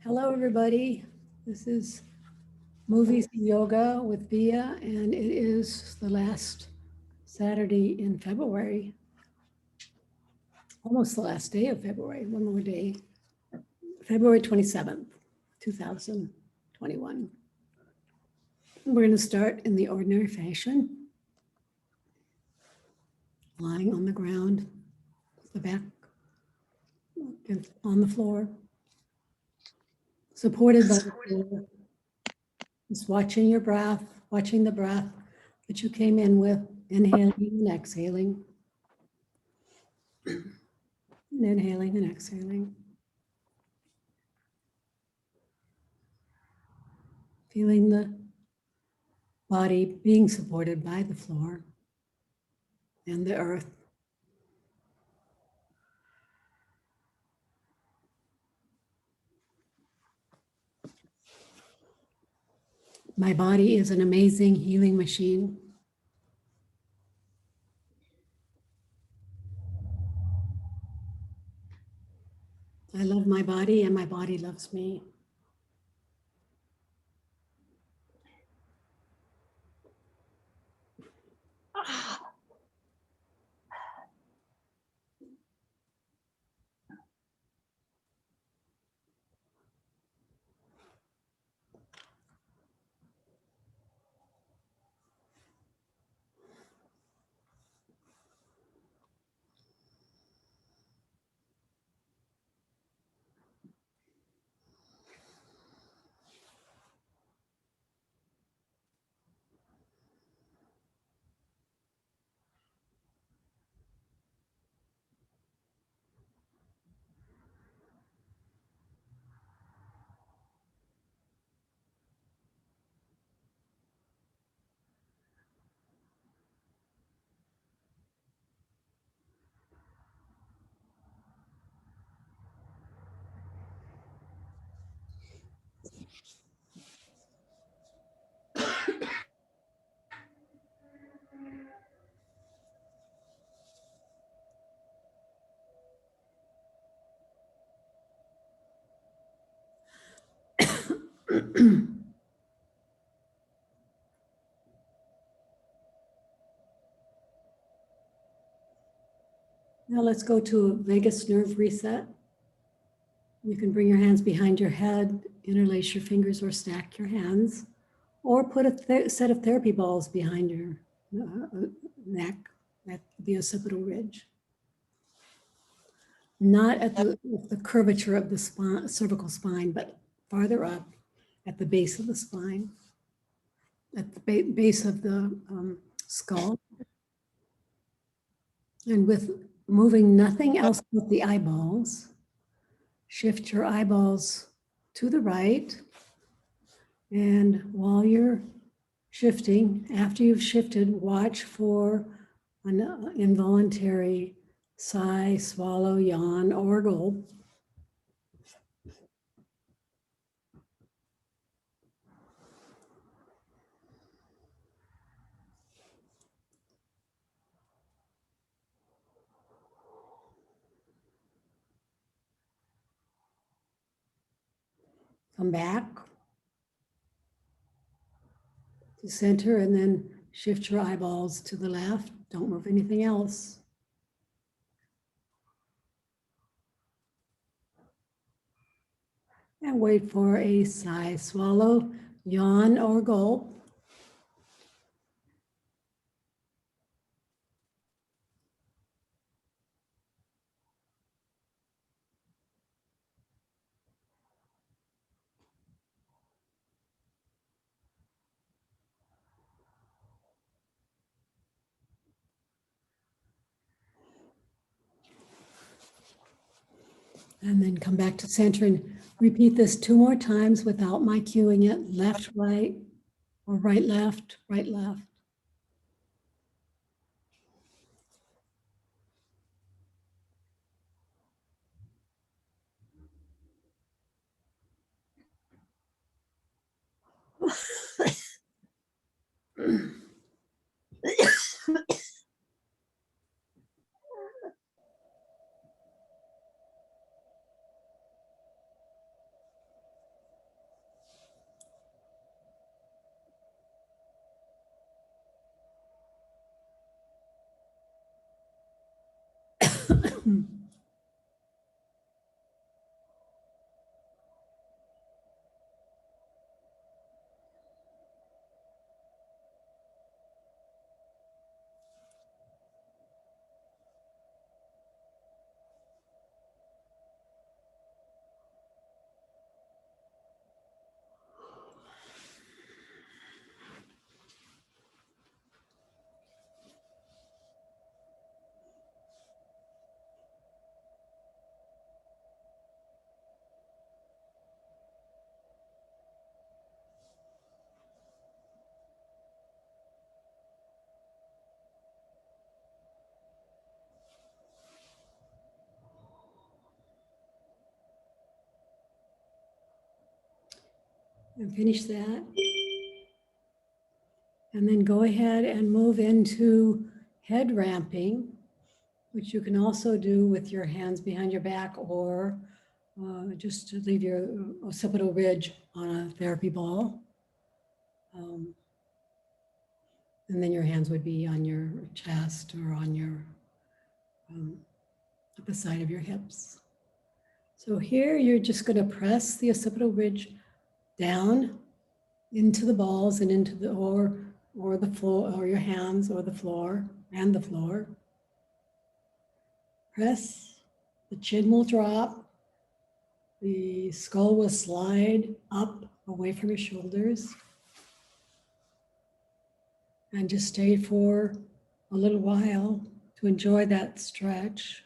Hello, everybody. This is MoveEasy Yoga with Via, and it is the last Saturday in February, almost the last day of February, one more day, February 27th, 2021. We're going to start in the ordinary fashion, lying on the ground, the back on the floor, supported by the floor. Just watching your breath, watching the breath that you came in with, inhaling and exhaling. And inhaling and exhaling. Feeling the body being supported by the floor and the earth. My body is an amazing healing machine. I love my body and my body loves me. Now let's go to a vagus nerve reset. You can bring your hands behind your head, interlace your fingers or stack your hands, or put a set of therapy balls behind your neck at the occipital ridge. Not at the curvature of the spine, cervical spine, but farther up at the base of the spine, at the base of the skull. And with moving nothing else but the eyeballs, shift your eyeballs to the right. And while you're shifting, after you've shifted, watch for an involuntary sigh, swallow, yawn, or gulp. Come back to center and then shift your eyeballs to the left. Don't move anything else. And wait for a sigh, swallow, yawn, or gulp. And then come back to center and repeat this 2 more times without my cueing it. Left, right, or right, left, right, left. And finish that. And then go ahead and move into head ramping, which you can also do with your hands behind your back or just to leave your occipital ridge on a therapy ball. And then your hands would be on your chest or on your, at the side of your hips. So here you're just going to press the occipital ridge down into the balls and into the, or the floor, or your hands or the floor and the floor. Press, the chin will drop, the skull will slide up away from your shoulders. And just stay for a little while to enjoy that stretch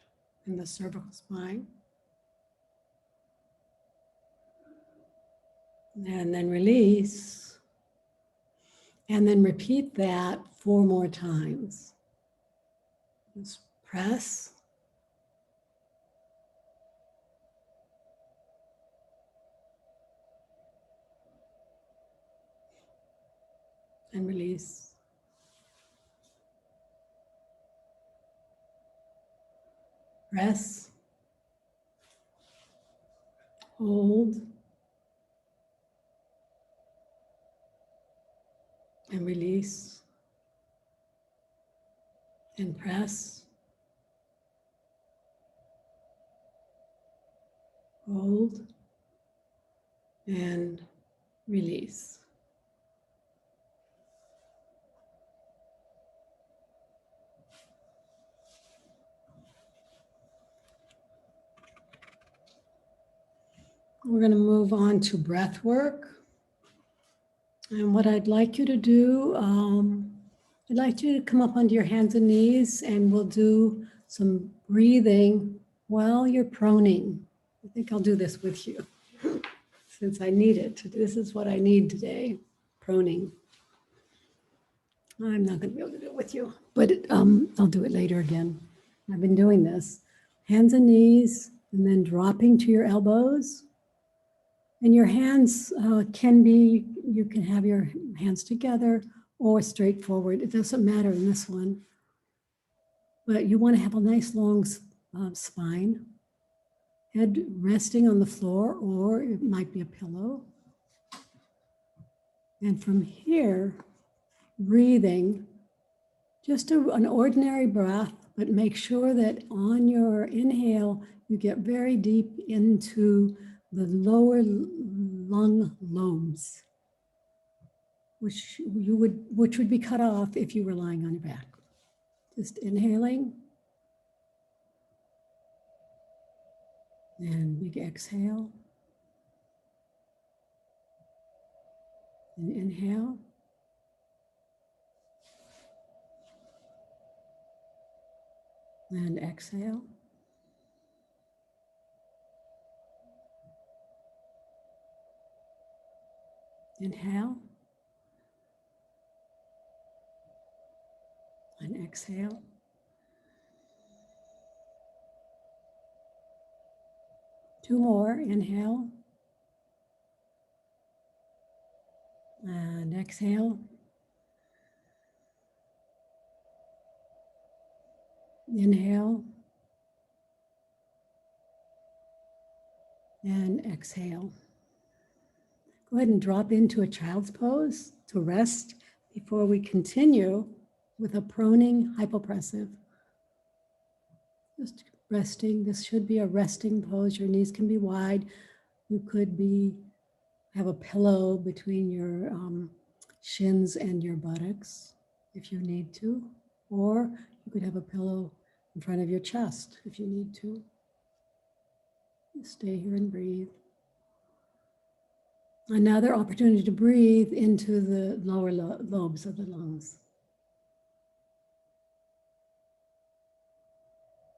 in the cervical spine. And then release. And then repeat that 4 more times. Just press. And release. Press. Hold. And release. And press. Hold. And release. We're going to move on to breath work. And what I'd like you to do, I'd like you to come up onto your hands and knees, and we'll do some breathing while you're proning. I think I'll do this with you since I need it. This is what I need today, proning. I'm not going to be able to do it with you, but I'll do it later again. I've been doing this. Hands and knees, and then dropping to your elbows. And your hands can be, you can have your hands together or straight forward. It doesn't matter in this one. But you want to have a nice long spine. Head resting on the floor, or it might be a pillow. And from here, breathing, just an ordinary breath, but make sure that on your inhale, you get very deep into the lower lung lobes, which would be cut off if you were lying on your back. Just inhaling. And big exhale. And inhale. And exhale. Inhale. And exhale. Two more. Inhale. And exhale. Inhale. And exhale. Go ahead and drop into a child's pose to rest before we continue with a proning hypopressive. Just resting. This should be a resting pose. Your knees can be wide. You could have a pillow between your shins and your buttocks if you need to, or you could have a pillow in front of your chest if you need to. Stay here and breathe. Another opportunity to breathe into the lower lobes of the lungs.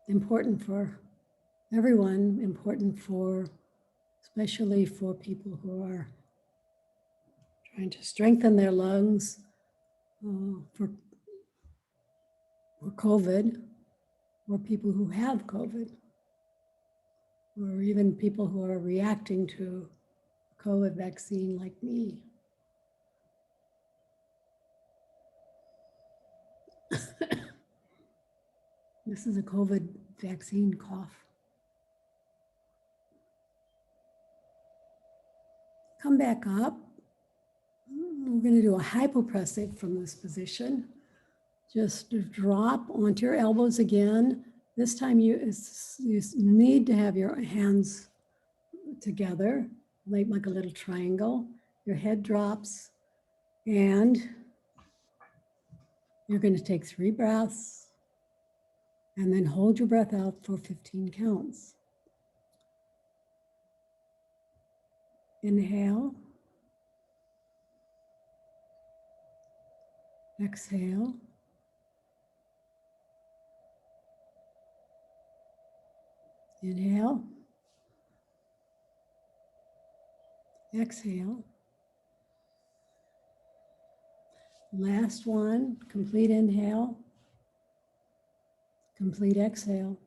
Important for everyone, important especially for people who are trying to strengthen their lungs for COVID, or people who have COVID, or even people who are reacting to COVID vaccine like me. This is a COVID vaccine cough. Come back up. We're going to do a hypopressive from this position. Just drop onto your elbows again. This time you need to have your hands together, like a little triangle. Your head drops, and you're going to take 3 breaths, and then hold your breath out for 15 counts. Inhale. Exhale. Inhale. Exhale. Last one, complete inhale. Complete exhale.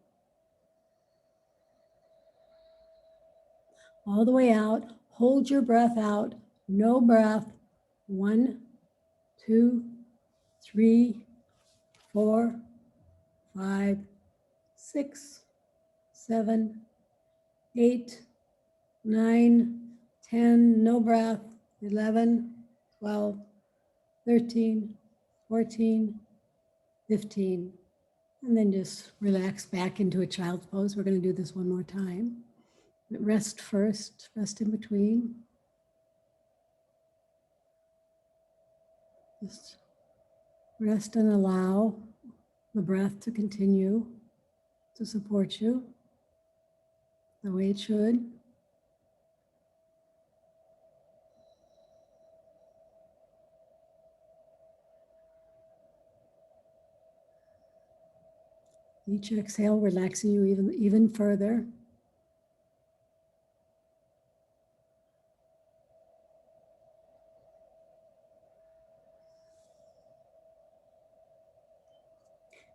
All the way out. Hold your breath out. No breath. 1, 2, 3, 4, 5, 6, 7, 8, 9, 10. No breath. 11, 12, 13, 14, 15. And then just relax back into a child's pose. We're going to do this one more time. But rest first, rest in between. Just rest and allow the breath to continue to support you the way it should. Each exhale relaxing you even further.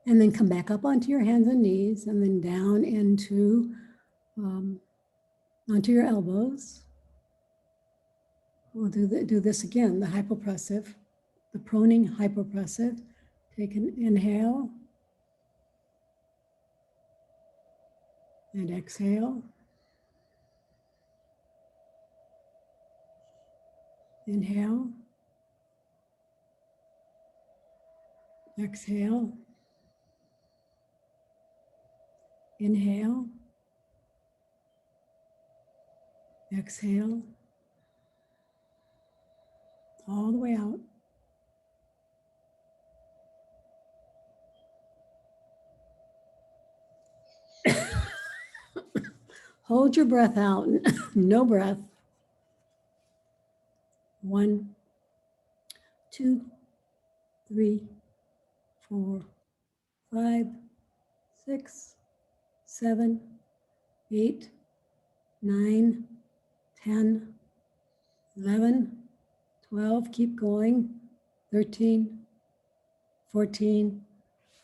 And then come back up onto your hands and knees, and then down into onto your elbows. We'll do this again, the hypopressive, the proning hypopressive. Take an inhale and exhale. Inhale. Exhale. Inhale. Exhale. All the way out. Hold your breath out. No breath. 1, 2, 3, 4, 5, 6, 7, 8, 9, 10, 11, 12, keep going, 13, 14,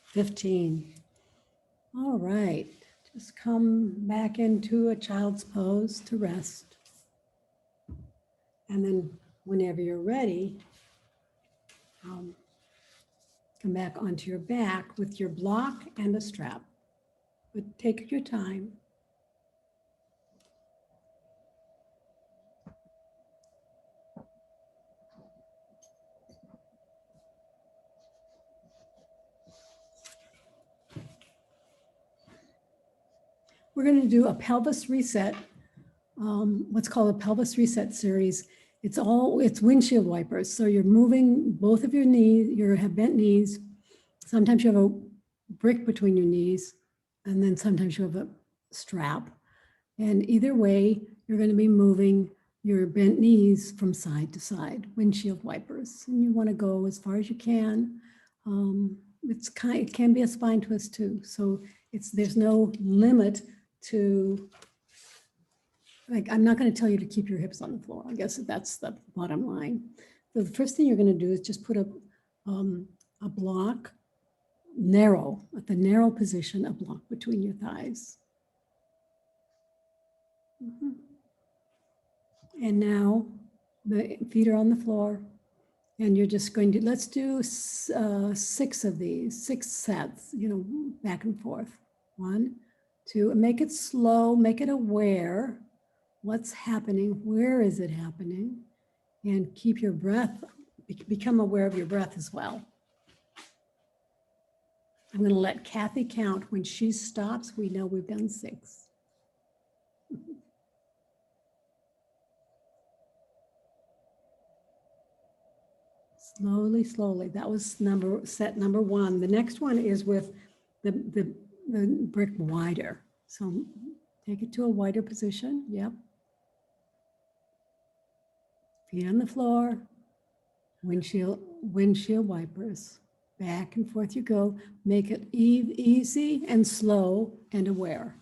15. All right, just come back into a child's pose to rest. And then whenever you're ready, come back onto your back with your block and a strap. But take your time. we're going to do a pelvis reset, what's called a pelvis reset series. It's windshield wipers. So you're moving both of your knees, you have bent knees. Sometimes you have a brick between your knees, and then sometimes you have a strap. And either way, you're going to be moving your bent knees from side to side, windshield wipers. And you want to go as far as you can. It can be a spine twist too. So there's no limit to, like, I'm not going to tell you to keep your hips on the floor. I guess that's the bottom line. So the first thing you're going to do is just put a block narrow, at the narrow position, a block between your thighs. And now the feet are on the floor, and you're just going to, let's do 6 of these, 6 sets, back and forth. 1, 2, and make it slow, make it aware. What's happening? Where is it happening? And keep your breath, become aware of your breath as well. I'm going to let Kathy count. When she stops, we know we've done 6. Slowly, slowly. That was set number 1. The next one is with the brick wider. So take it to a wider position. Yep. Feet on the floor. Windshield wipers. Back and forth you go. Make it easy and slow and aware.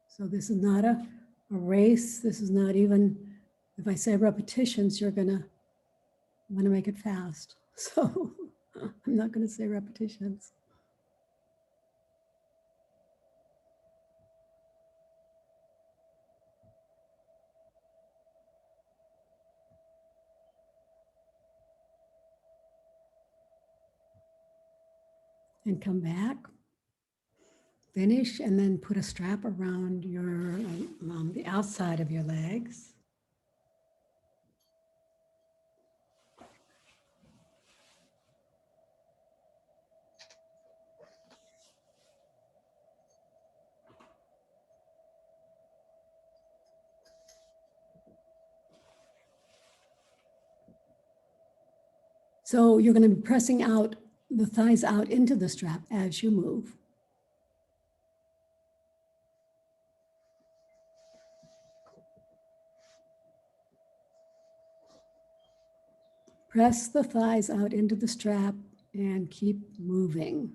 So this is not a race. This is not even, if I say repetitions, you're going to want to make it fast. So I'm not going to say repetitions. And come back, finish, and then put a strap around the outside of your legs. So you're going to be pressing out the thighs out into the strap as you move. Press the thighs out into the strap and keep moving.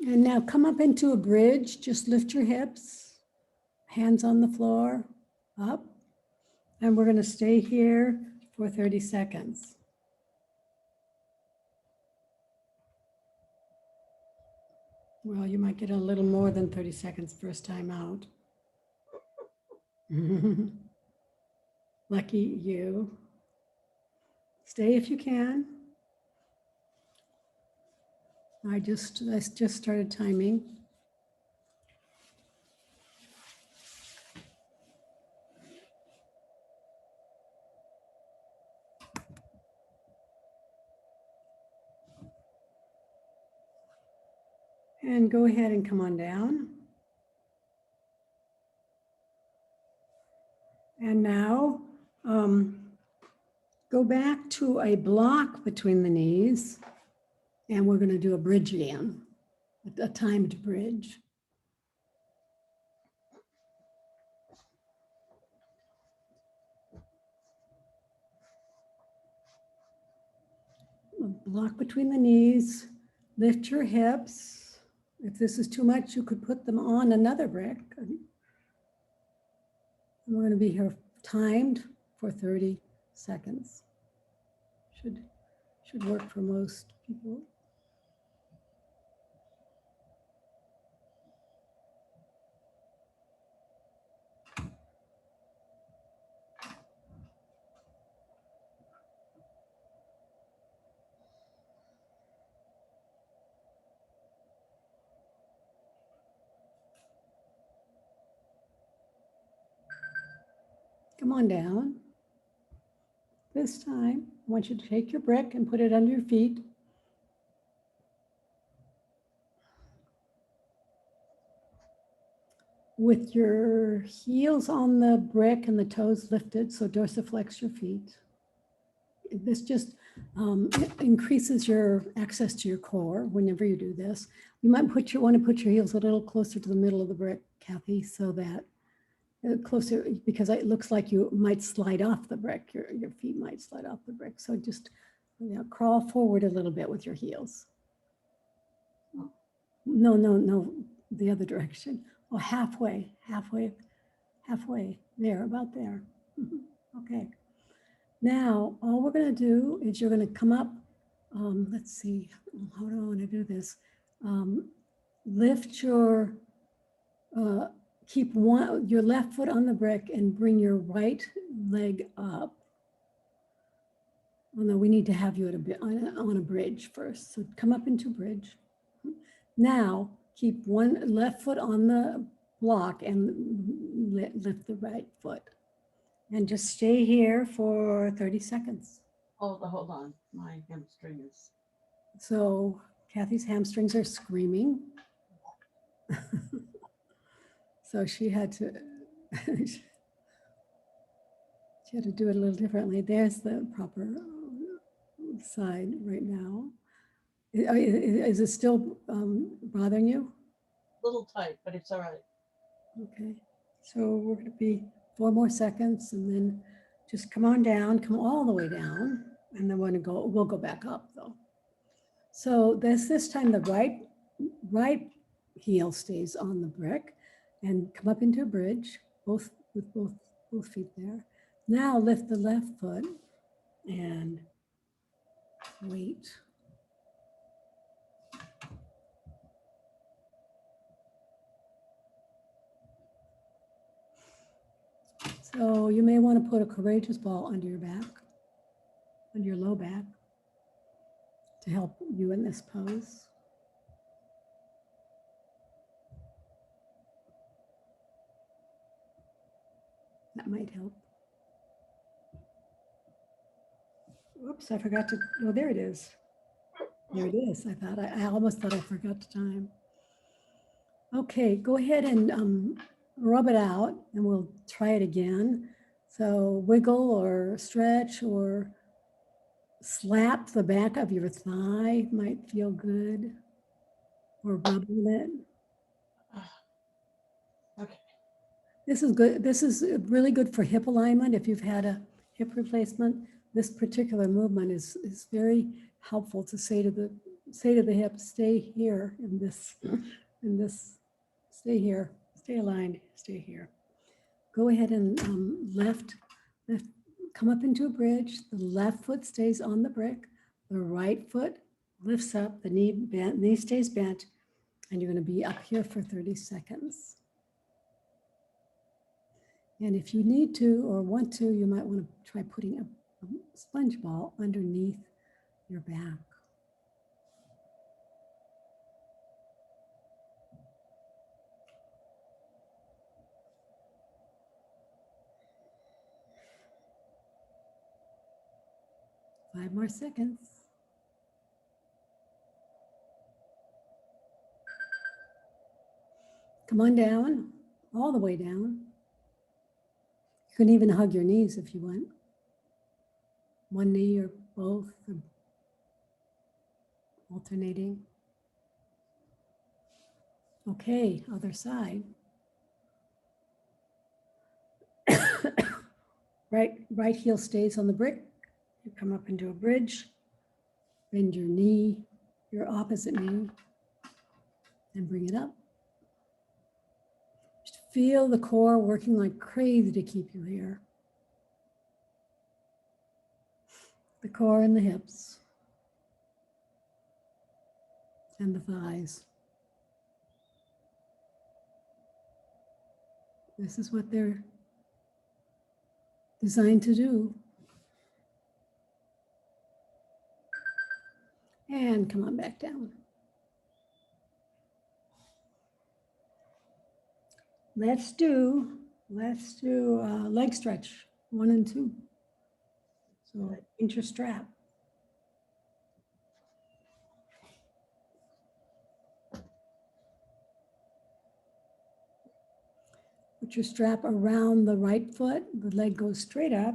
And now come up into a bridge. Just lift your hips, hands on the floor, up. And we're going to stay here for 30 seconds. Well, you might get a little more than 30 seconds first time out. Lucky you. Stay if you can. I just started timing. And go ahead and come on down. And now go back to a block between the knees, and we're going to do a bridge again, a timed bridge. A block between the knees, lift your hips. If this is too much, you could put them on another brick. And we're going to be here timed for 30 seconds. Should work for most people. come on down. This time, I want you to take your brick and put it under your feet. With your heels on the brick and the toes lifted, so dorsiflex your feet. This just increases your access to your core whenever you do this. You might want to put your heels a little closer to the middle of the brick, Kathy, so that closer, because it looks like you might slide off the brick. Your feet might slide off the brick. So just crawl forward a little bit with your heels. No, the other direction. Oh, halfway, there, about there. Okay. Now, all we're going to do is you're going to come up. Let's see, how do I want to do this? Lift your, keep your left foot on the brick and bring your right leg up. Oh no, we need to have you at on a bridge first. So come up into bridge. Now, keep one left foot on the block and lift the right foot. And just stay here for 30 seconds. Hold on. My hamstring is. So Kathy's hamstrings are screaming. So she had to do it a little differently. There's the proper side right now. Is it still bothering you? A little tight, but it's all right. Okay. So we're going to be 4 more seconds and then just come on down, come all the way down. And then we'll go back up though. So this time the right heel stays on the brick and come up into a bridge, with both feet there. Now lift the left foot and wait. So you may want to put a courageous ball under your back, under your low back, to help you in this pose. That might help. Oops, I forgot to, oh, there it is. There it is. I almost thought I forgot the time. Okay, go ahead and rub it out and we'll try it again. So wiggle or stretch or slap the back of your thigh might feel good, or rub on it. Okay. This is good. This is really good for hip alignment. If you've had a hip replacement, this particular movement is very helpful to say to the hip, stay here in this, stay here, stay aligned, stay here. Go ahead and lift, come up into a bridge. The left foot stays on the brick. The right foot lifts up, the knee stays bent, and you're going to be up here for 30 seconds. And if you need to or want to, you might want to try putting a sponge ball underneath your back. Five more seconds. Come on down, all the way down. You can even hug your knees if you want. One knee or both, or alternating. Okay, other side. Right heel stays on the brick. You come up into a bridge, bend your knee, your opposite knee, and bring it up. Just feel the core working like crazy to keep you here. The core and the hips and the thighs. This is what they're designed to do. And come on back down. Let's do leg stretch. 1 and 2. So Right. pinch your strap. Put your strap around the right foot. The leg goes straight up.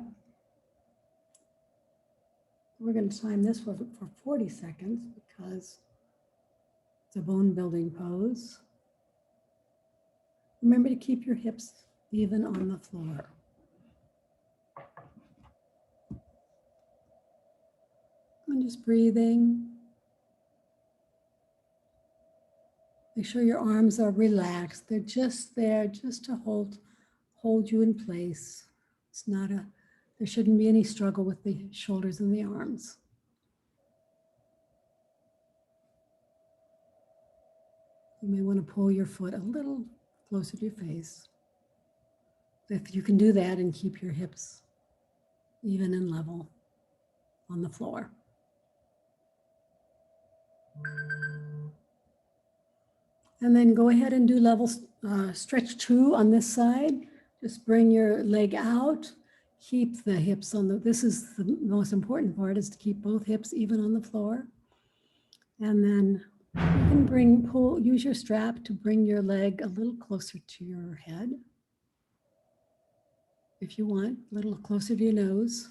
We're going to time this for 40 seconds because it's a bone building pose. Remember to keep your hips even on the floor. And just breathing. Make sure your arms are relaxed. They're just there just to hold you in place. It's not there shouldn't be any struggle with the shoulders and the arms. You may want to pull your foot a little closer to your face. If you can do that and keep your hips even and level on the floor. And then go ahead and do level stretch 2 on this side. Just bring your leg out. Keep the hips on this is the most important part, is to keep both hips even on the floor. And then you can use your strap to bring your leg a little closer to your head. If you want, a little closer to your nose.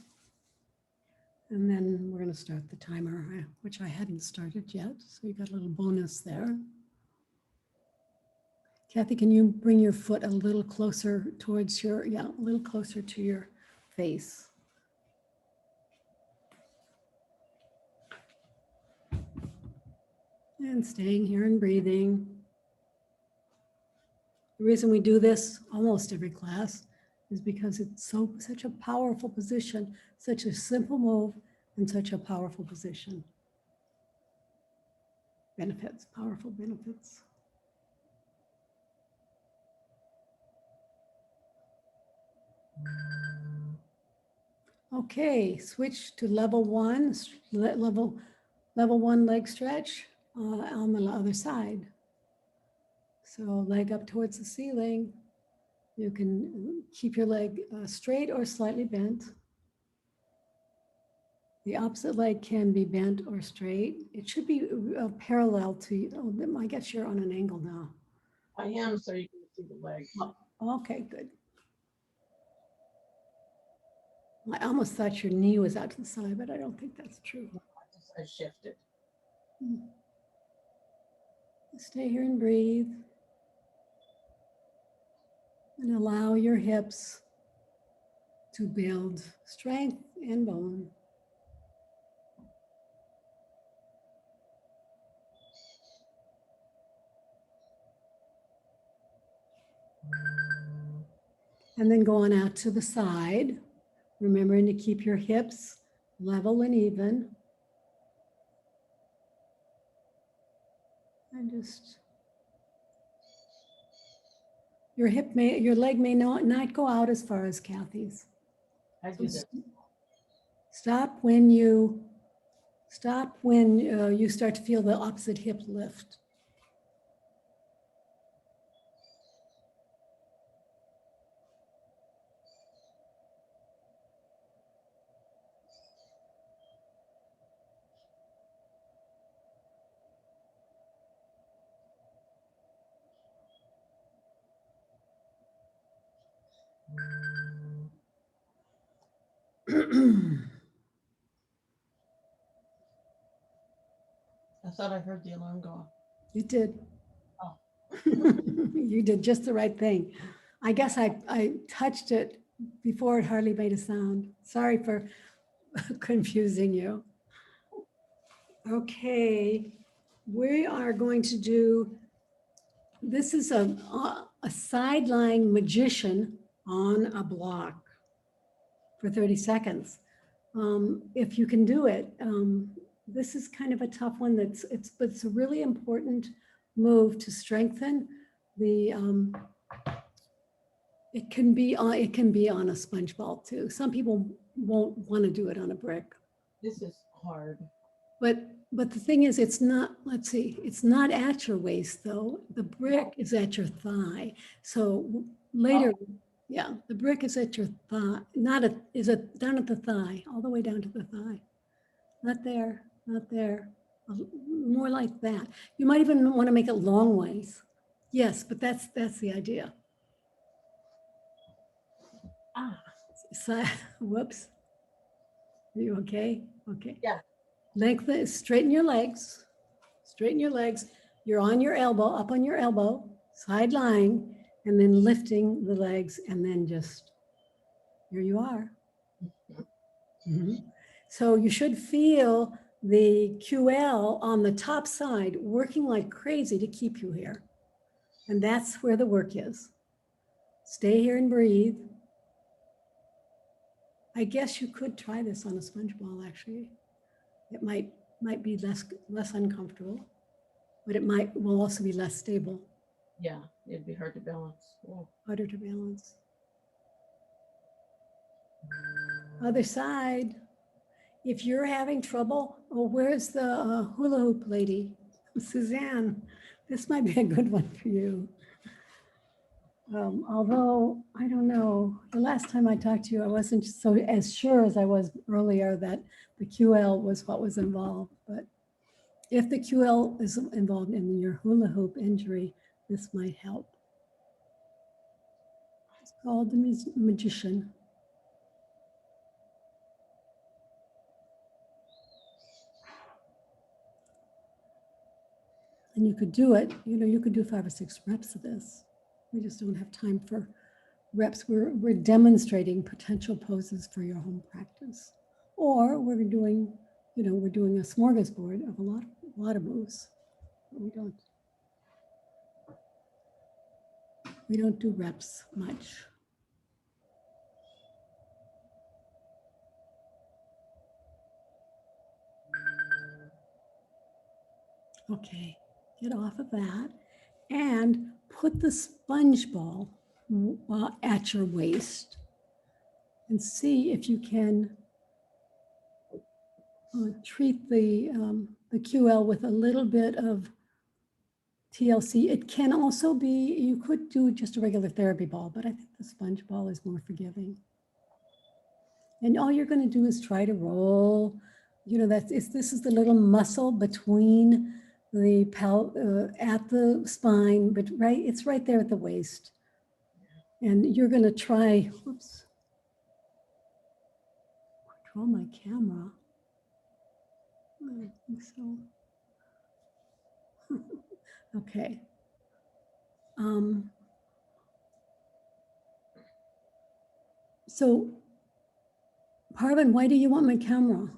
And then we're going to start the timer, which I hadn't started yet. So you got a little bonus there. Kathy, can you bring your foot a little closer towards a little closer to your face? And staying here and breathing. The reason we do this almost every class is because it's such a powerful position, such a simple move, and such a powerful position. Benefits, powerful benefits. Okay, switch to level 1, level 1 leg stretch on the other side. So leg up towards the ceiling. You can keep your leg straight or slightly bent. The opposite leg can be bent or straight. It should be parallel to, I guess you're on an angle now. I am, so you can see the leg. Okay, good. I almost thought your knee was out to the side, but I don't think that's true. I shifted. Stay here and breathe. And allow your hips to build strength and bone. And then go on out to the side, remembering to keep your hips level and even. And just, your leg may not go out as far as Kathy's. I do this. Stop when you start to feel the opposite hip lift. I thought I heard the alarm go off. You did. Oh. You did just the right thing. I guess I touched it before it hardly made a sound. Sorry for confusing you. Okay, we are going to do, this is a side-lying magician on a block for 30 seconds. If you can do it, this is kind of a tough one. But it's a really important move to strengthen the, it can be on a sponge ball too. Some people won't want to do it on a brick. This is hard. But the thing is, it's not, let's see, it's not at your waist though. The brick is at your thigh. So later, Yeah, the brick is at your thigh, down at the thigh, all the way down to the thigh. Not there, not there. More like that. You might even want to make it long ways. Yes, but that's the idea. Ah, So, whoops. Are you okay? Okay. yeah. Lengthen, straighten your legs. Straighten your legs. You're on your elbow, up on your elbow, side lying, and then lifting the legs, and then just, here you are. So you should feel the QL on the top side working like crazy to keep you here. And that's where the work is. Stay here and breathe. I guess you could try this on a sponge ball, actually. It might be less uncomfortable, but it will also be less stable, Yeah, it'd be hard to balance. Whoa. harder to balance. Other side. If you're having trouble, oh, where's the hula hoop lady? Suzanne, this might be a good one for you. Although, I don't know, the last time I talked to you, I wasn't so as sure as I was earlier that the QL was what was involved. But if the QL is involved in your hula hoop injury, this might help. It's called the magician. And you could do it, you could do 5 or 6 reps of this. We just don't have time for reps. We're demonstrating potential poses for your home practice. Or we're doing, we're doing a smorgasbord of a lot of moves. But we don't do reps much. Okay, get off of that and put the sponge ball at your waist and see if you can treat the QL with a little bit of TLC. It can also be, you could do just a regular therapy ball, but I think the sponge ball is more forgiving. And all you're going to do is try to roll. This is the little muscle between the at the spine, but it's right there at the waist. And you're going to try, whoops, control my camera. I don't think so. Okay. So, Parvin, why do you want my camera?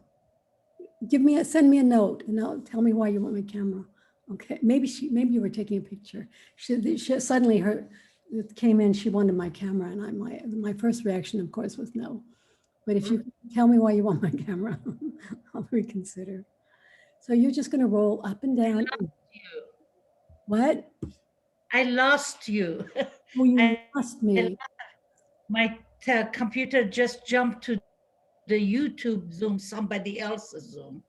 Send me a note and tell me why you want my camera. Okay, maybe you were taking a picture. She suddenly it came in, she wanted my camera, and my first reaction, of course, was no. But if you tell me why you want my camera, I'll reconsider. So you're just going to roll up and down. What? I lost you. Oh, you lost me. My computer just jumped to the YouTube Zoom, somebody else's Zoom.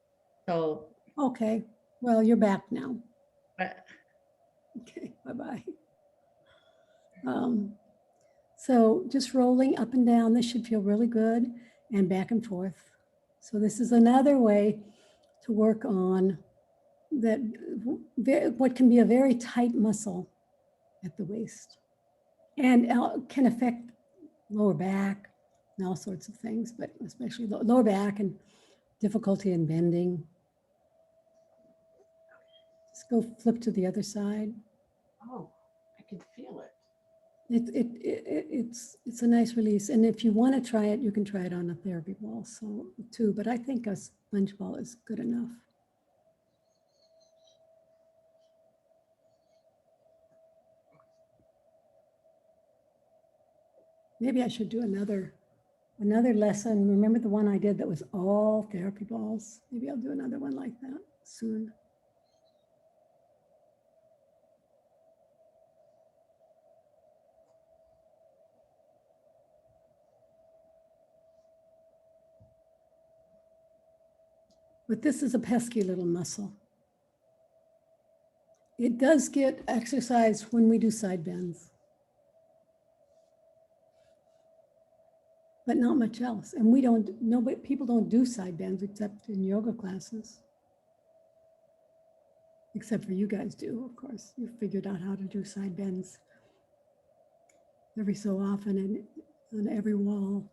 So. Okay, well, you're back now. But, okay, bye-bye. So just rolling up and down, this should feel really good, and back and forth. So this is another way to work on that, what can be a very tight muscle at the waist, and can affect lower back and all sorts of things, but especially lower back and difficulty in bending. Just go flip to the other side. Oh, I can feel it. It's a nice release. And if you want to try it, you can try it on a therapy ball too, but I think a sponge ball is good enough. Maybe I should do another lesson. Remember the one I did that was all therapy balls? Maybe I'll do another one like that soon. But this is a pesky little muscle. It does get exercised when we do side bends. but not much else. And we don't, nobody, people don't do side bends except in yoga classes. Except for you guys do, of course. You figured out how to do side bends every so often and on every wall,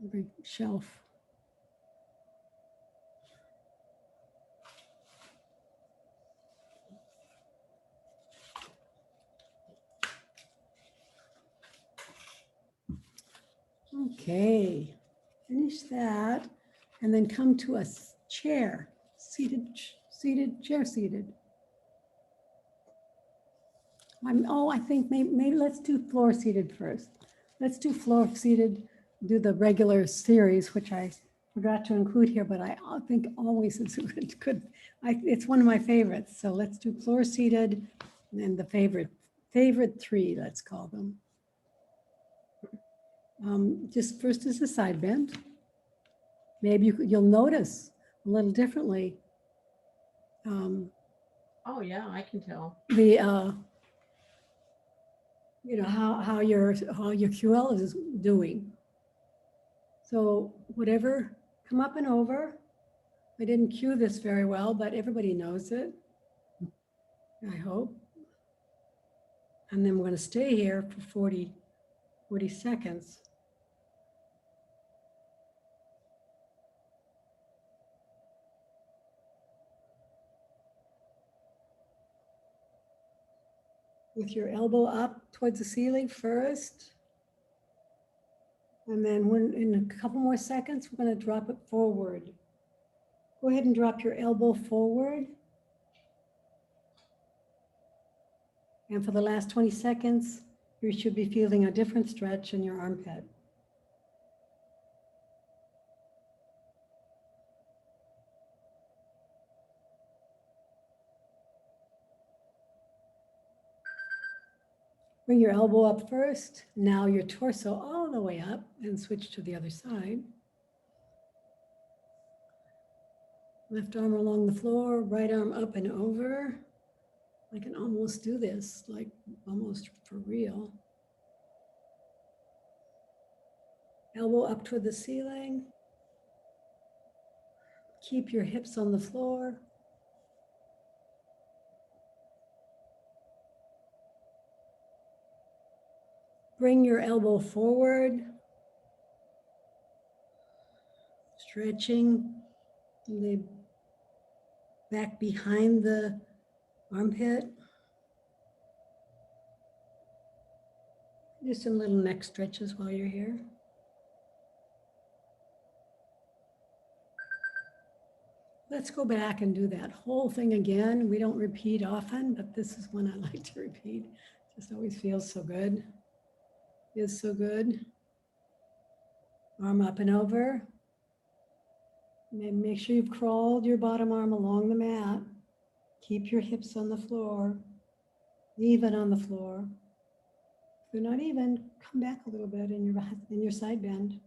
every shelf. Okay, finish that and then come to a chair, seated, chair seated. I think maybe let's do floor seated first. Let's do floor seated, do the regular series, which I forgot to include here, but I think always is good. It's one of my favorites. So let's do floor seated and the favorite three, let's call them. Just first is the side bend. Maybe you'll notice a little differently. Oh, yeah, I can tell. You know, how your QL is doing. So whatever, come up and over. I didn't cue this very well, but everybody knows it, I hope. And then we're going to stay here for 40 seconds. With your elbow up towards the ceiling first. And then in a couple more seconds, we're going to drop it forward. Go ahead and drop your elbow forward. And for the last 20 seconds, you should be feeling a different stretch in your armpit. Bring your elbow up first. Now your torso all the way up and switch to the other side. Left arm along the floor, right arm up and over. I can almost do this, like almost for real. Elbow up toward the ceiling. Keep your hips on the floor. Bring your elbow forward. Stretching the back behind the armpit. Do some little neck stretches while you're here. Let's go back and do that whole thing again. We don't repeat often, but this is one I like to repeat. Just always feels so good. Feels so good. Arm up and over. Make sure you've crawled your bottom arm along the mat. Keep your hips on the floor, even on the floor. If they're not even, come back a little bit in your side bend.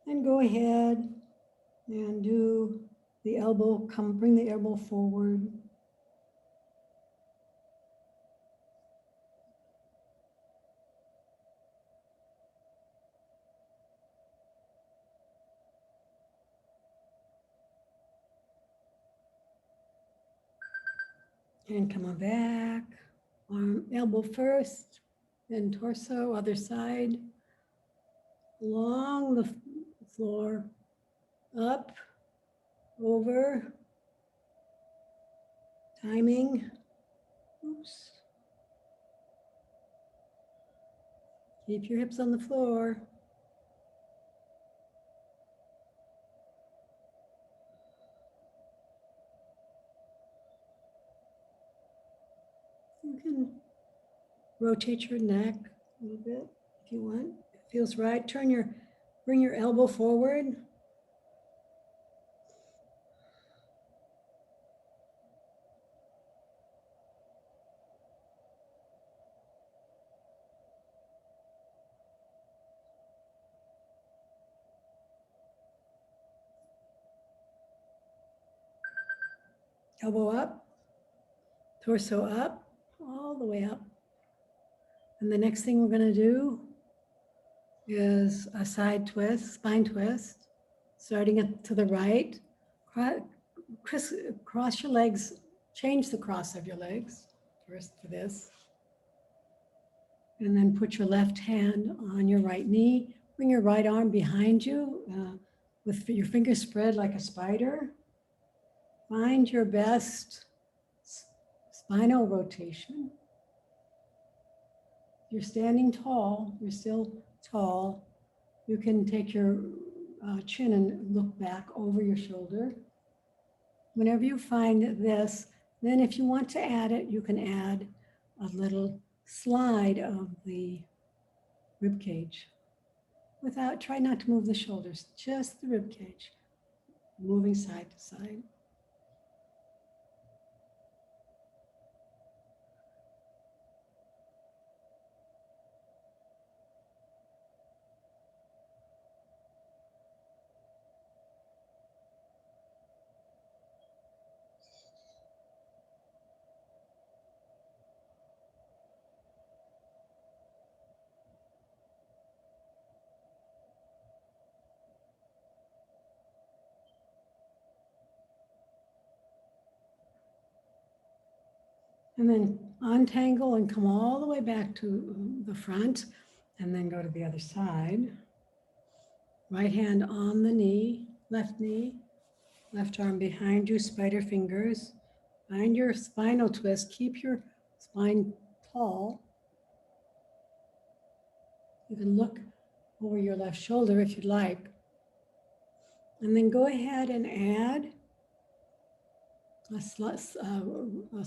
And go ahead and do the elbow, bring the elbow forward. And come on back. Arm, elbow first, then torso, other side. Along the floor, up, over, timing. Oops. Keep your hips on the floor. You can rotate your neck a little bit if you want. It feels right. Bring your elbow forward. Elbow up, torso up. all the way up. And the next thing we're going to do is a side twist, spine twist, starting it to the right. Cross your legs, change the cross of your legs first for this. And then put your left hand on your right knee. Bring your right arm behind you with your fingers spread like a spider. Find your best spinal rotation. You're standing tall, you're still tall. You can take your chin and look back over your shoulder. Whenever you find this, then if you want to add it, you can add a little slide of the rib cage. Try not to move the shoulders, just the rib cage, moving side to side. And then untangle and come all the way back to the front and then go to the other side. Right hand on the knee, left arm behind you, spider fingers. Find your spinal twist. Keep your spine tall. You can look over your left shoulder if you'd like. And then go ahead and add a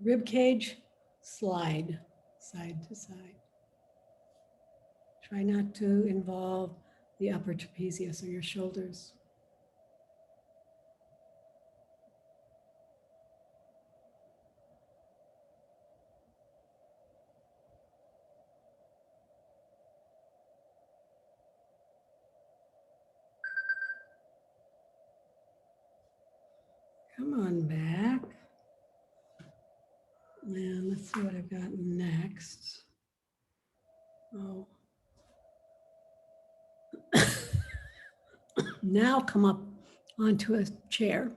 rib cage slide, side to side. Try not to involve the upper trapezius or your shoulders. Come on back. And let's see what I've got next. Oh. Now come up onto a chair.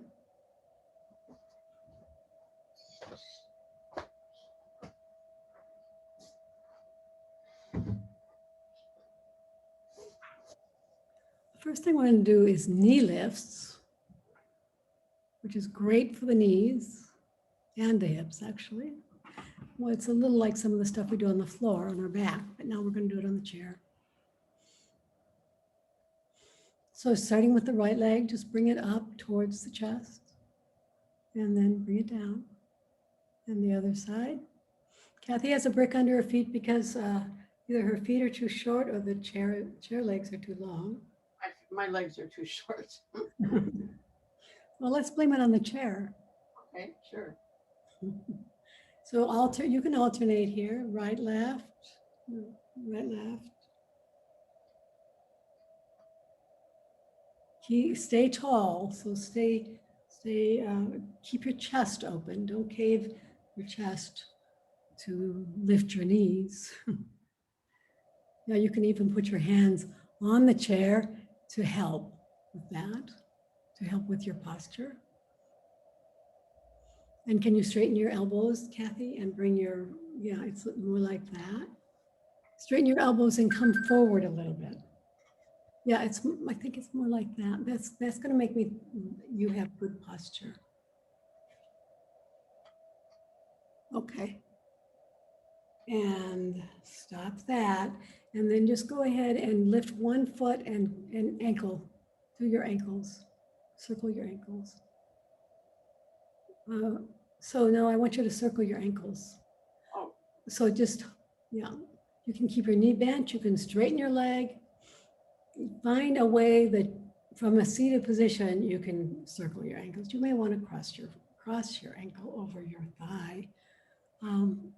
First thing we're going to do is knee lifts, which is great for the knees and the hips, actually. Well, it's a little like some of the stuff we do on the floor on our back, but now we're going to do it on the chair. So starting with the right leg, just bring it up towards the chest and then bring it down. And the other side. Kathy has a brick under her feet because either her feet are too short or the chair legs are too long. My legs are too short. Well, let's blame it on the chair. Okay, sure. So you can alternate here, right, left, right, left. Stay tall, so keep your chest open. Don't cave your chest to lift your knees. Now you can even put your hands on the chair to help with that, to help with your posture. And can you straighten your elbows, Kathy, and bring it's more like that. Straighten your elbows and come forward a little bit. Yeah, I think it's more like that. That's going to make you have good posture. Okay. And stop that. And then just go ahead and lift one foot and ankle through your ankles. Circle your ankles. So now I want you to circle your ankles. Oh. So you can keep your knee bent. You can straighten your leg. Find a way that from a seated position, you can circle your ankles. You may want to cross your ankle over your thigh.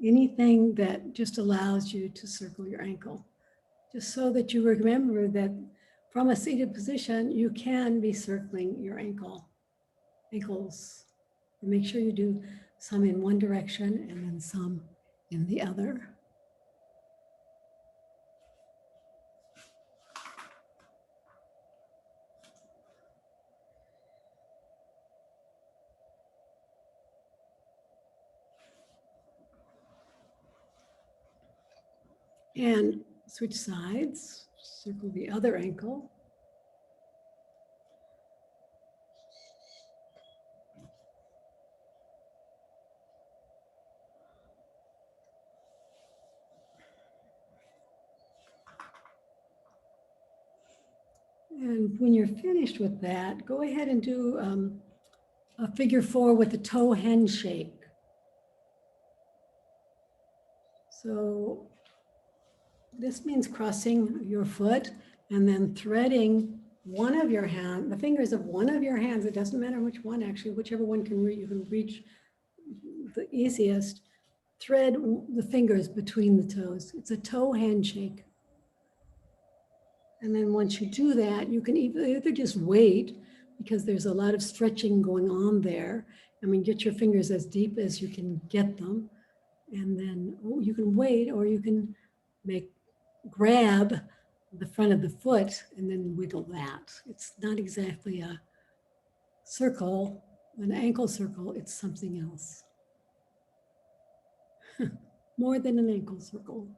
Anything that just allows you to circle your ankle, just so that you remember that from a seated position, you can be circling your ankles. And make sure you do some in one direction and then some in the other. And switch sides, circle the other ankle. And when you're finished with that, go ahead and do a figure 4 with the toe handshake. So this means crossing your foot and then threading one of your hands, the fingers of one of your hands. It doesn't matter which one, actually, whichever one you can reach the easiest. Thread the fingers between the toes. It's a toe handshake. And then once you do that, you can either just wait, because there's a lot of stretching going on there. I mean, get your fingers as deep as you can get them. And then you can wait, or you can grab the front of the foot and then wiggle that. It's not exactly a circle, an ankle circle, it's something else. More than an ankle circle.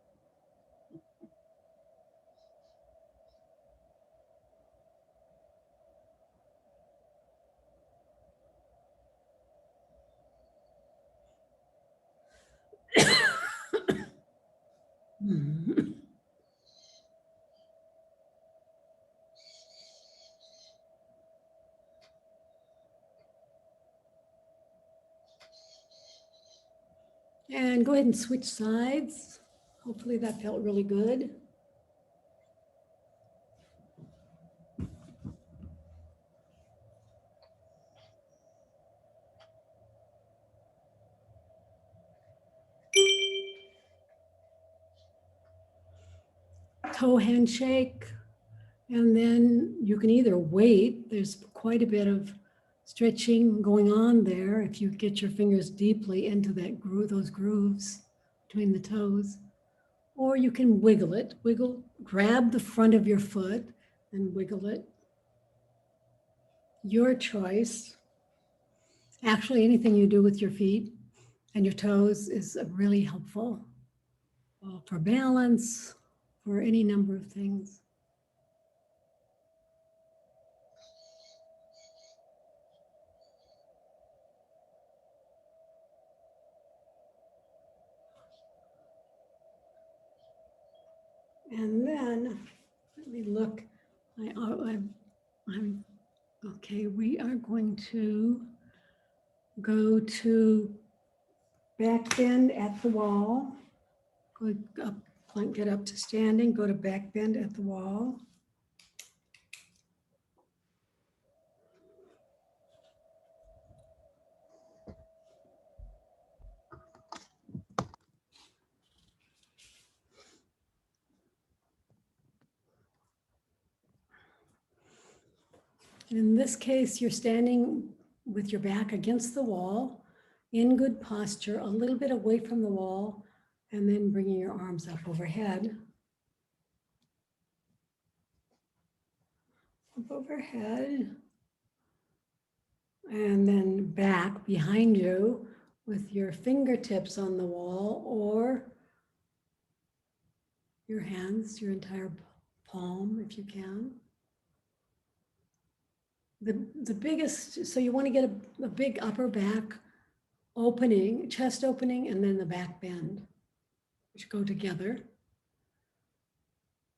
And go ahead and switch sides. Hopefully that felt really good. Toe handshake. And then you can either wait, there's quite a bit of stretching going on there if you get your fingers deeply into that groove, those grooves between the toes, or you can wiggle it, grab the front of your foot and wiggle it. Your choice. Actually, anything you do with your feet and your toes is really helpful for balance, for any number of things. And then, let me look, I'm okay, we are going to go to back bend at the wall. Go up, get up to standing, go to back bend at the wall. In this case, you're standing with your back against the wall, in good posture, a little bit away from the wall, and then bringing your arms up overhead. Up overhead. And then back behind you with your fingertips on the wall, or your hands, your entire palm if you can. The biggest, so you want to get a big upper back opening, chest opening, and then the back bend, which go together.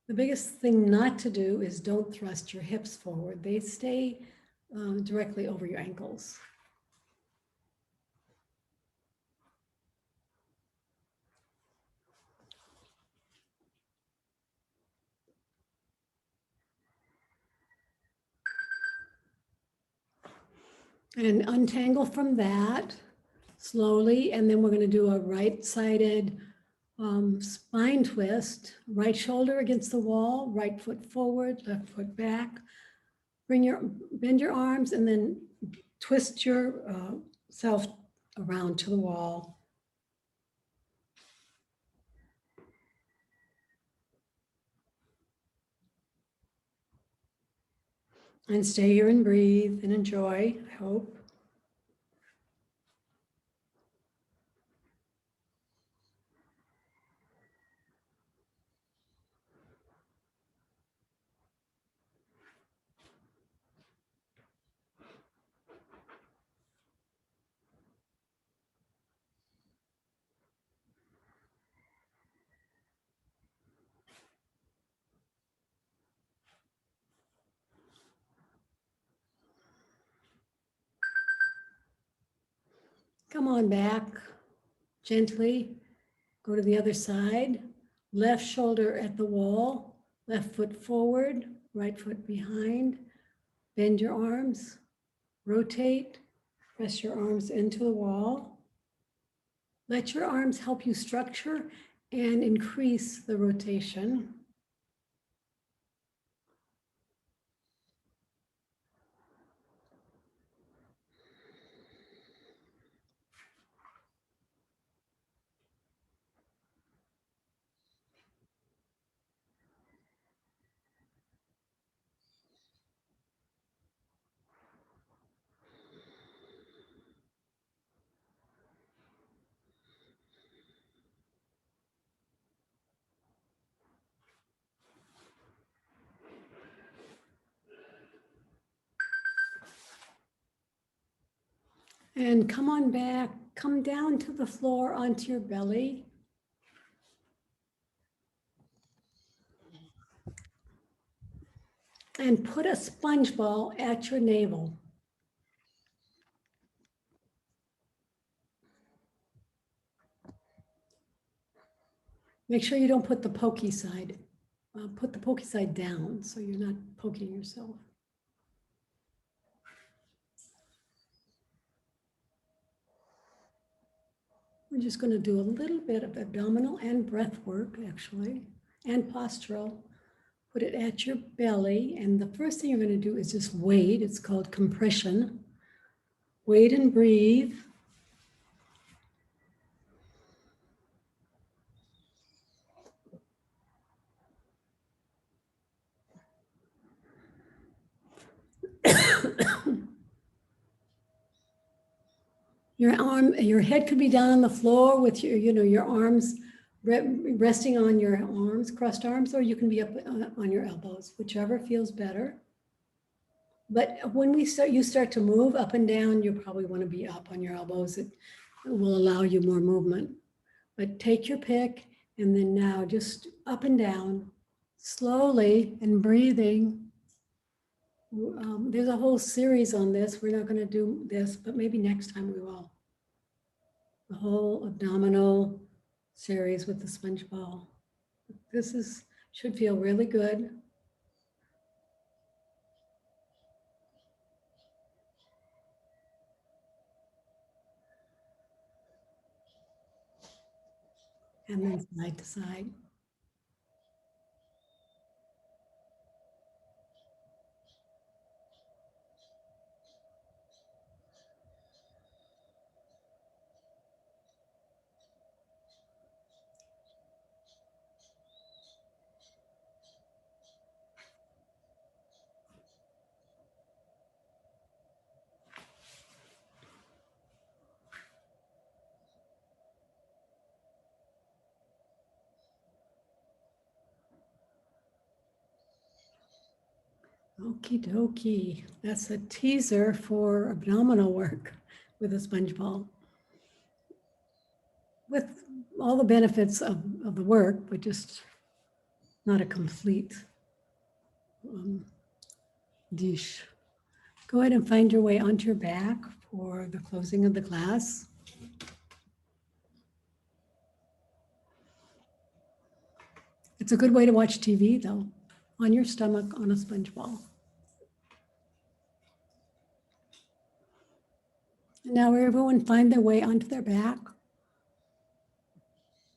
The biggest thing not to do is don't thrust your hips forward. They stay directly over your ankles. And untangle from that slowly, and then we're going to do a right-sided spine twist. Right shoulder against the wall, right foot forward, left foot back. Bend your arms, and then twist your self around to the wall. And stay here and breathe and enjoy, I hope. Come on back gently. Go to the other side. Left shoulder at the wall, left foot forward, right foot behind. Bend your arms, rotate, press your arms into the wall. Let your arms help you structure and increase the rotation. And come on back, come down to the floor onto your belly. And put a sponge ball at your navel. Make sure you don't put the pokey side. Put the pokey side down so you're not poking yourself. We're just going to do a little bit of abdominal and breath work, actually, and postural. Put it at your belly. And the first thing you're going to do is just wait. It's called compression. Wait and breathe. Your head could be down on the floor with your arms resting on your arms, crossed arms, or you can be up on your elbows, whichever feels better. But when you start to move up and down, you probably want to be up on your elbows. It will allow you more movement. But take your pick, and then now just up and down, slowly and breathing. There's a whole series on this. We're not going to do this, but maybe next time we will. The whole abdominal series with the sponge ball. This should feel really good. And then side to side. Okie dokie. That's a teaser for abdominal work with a sponge ball. With all the benefits of the work, but just not a complete dish. Go ahead and find your way onto your back for the closing of the class. It's a good way to watch TV though, on your stomach on a sponge ball. And now everyone find their way onto their back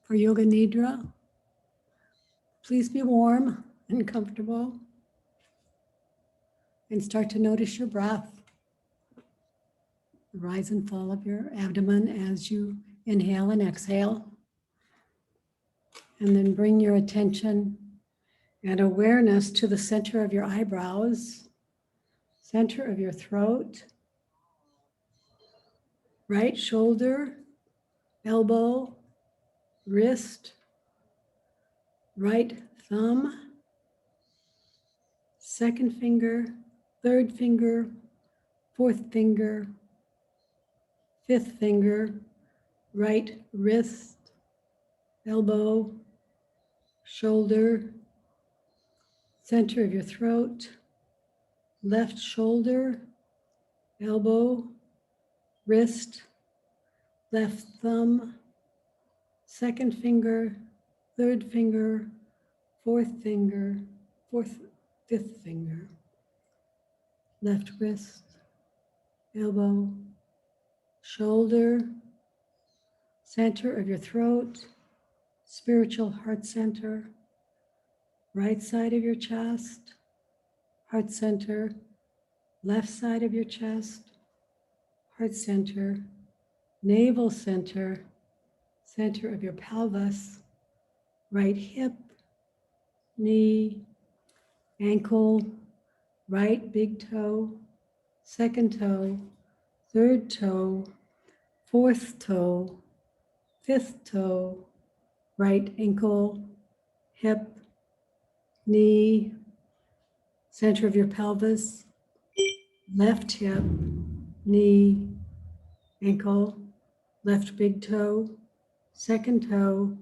for Yoga Nidra. Please be warm and comfortable. And start to notice your breath. the rise and fall of your abdomen as you inhale and exhale. And then bring your attention and awareness to the center of your eyebrows, center of your throat, right shoulder, elbow, wrist, right thumb, second finger, third finger, fourth finger, fifth finger, right wrist, elbow, shoulder, center of your throat, left shoulder, elbow, wrist, left thumb, second finger, third finger, fifth finger, left wrist, elbow, shoulder, center of your throat, spiritual heart center, right side of your chest, heart center, left side of your chest, heart center, navel center, center of your pelvis, right hip, knee, ankle, right big toe, second toe, third toe, fourth toe, fifth toe, right ankle, hip, knee, center of your pelvis, left hip, knee, ankle, left big toe, second toe,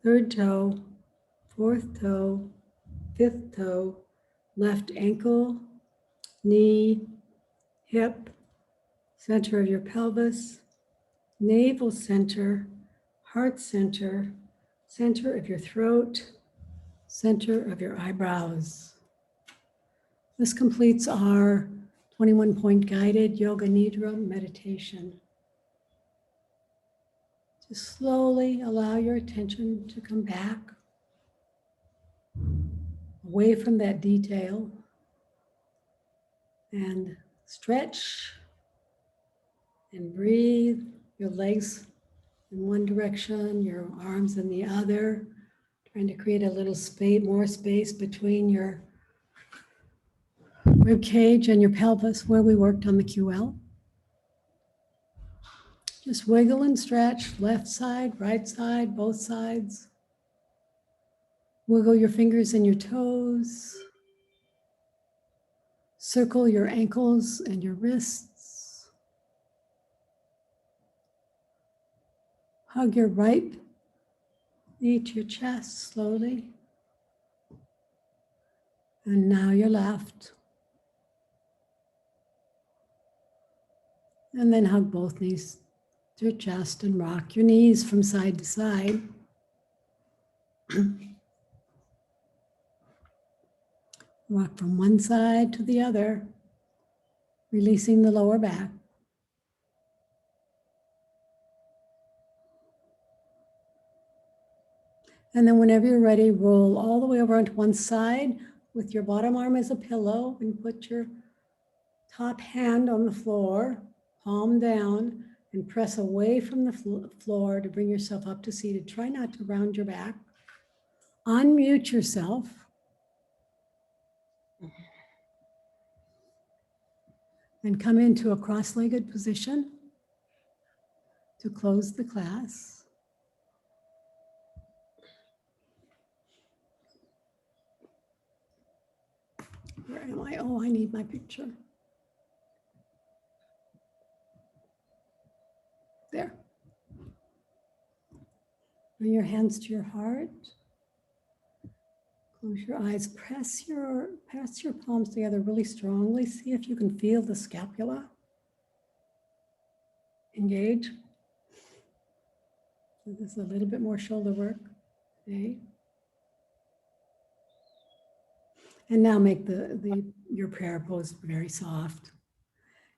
third toe, fourth toe, fifth toe, left ankle, knee, hip, center of your pelvis, navel center, heart center, center of your throat, center of your eyebrows. This completes our 21-point guided Yoga Nidra meditation. Just slowly allow your attention to come back away from that detail and stretch and breathe. Your legs in one direction, your arms in the other, trying to create a little space, more space between your rib cage and your pelvis where we worked on the QL. Just wiggle and stretch, left side, right side, both sides. Wiggle your fingers and your toes. Circle your ankles and your wrists. Hug your right knee to your chest slowly. And now your left. And then hug both knees to your chest and rock your knees from side to side. Rock from one side to the other, releasing the lower back. And then whenever you're ready, roll all the way over onto one side with your bottom arm as a pillow and put your top hand on the floor, palm down, and press away from the floor to bring yourself up to seated. Try not to round your back. Unmute yourself. And come into a cross-legged position to close the class. Where am I? Oh, I need my picture. There. Bring your hands to your heart. Close your eyes. Press your palms together really strongly. See if you can feel the scapula. Engage. So this is a little bit more shoulder work. Okay. And now make your prayer pose very soft.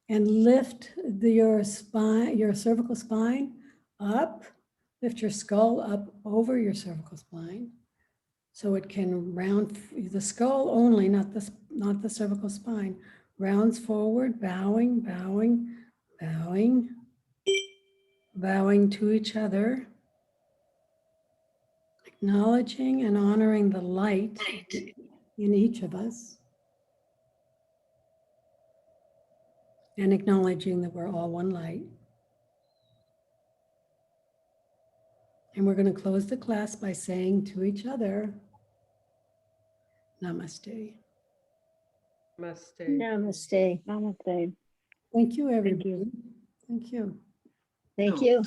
And lift your spine, your cervical spine up. Lift your skull up over your cervical spine, so it can round the skull only, not the cervical spine. Rounds forward, bowing, bowing, Bowing, bowing to each other, acknowledging and honoring the light in each of us, and acknowledging that we're all one light. And we're going to close the class by saying to each other, Namaste. Namaste. Namaste. Namaste. Thank you, Thank everybody. you. Thank you. Thank No. you.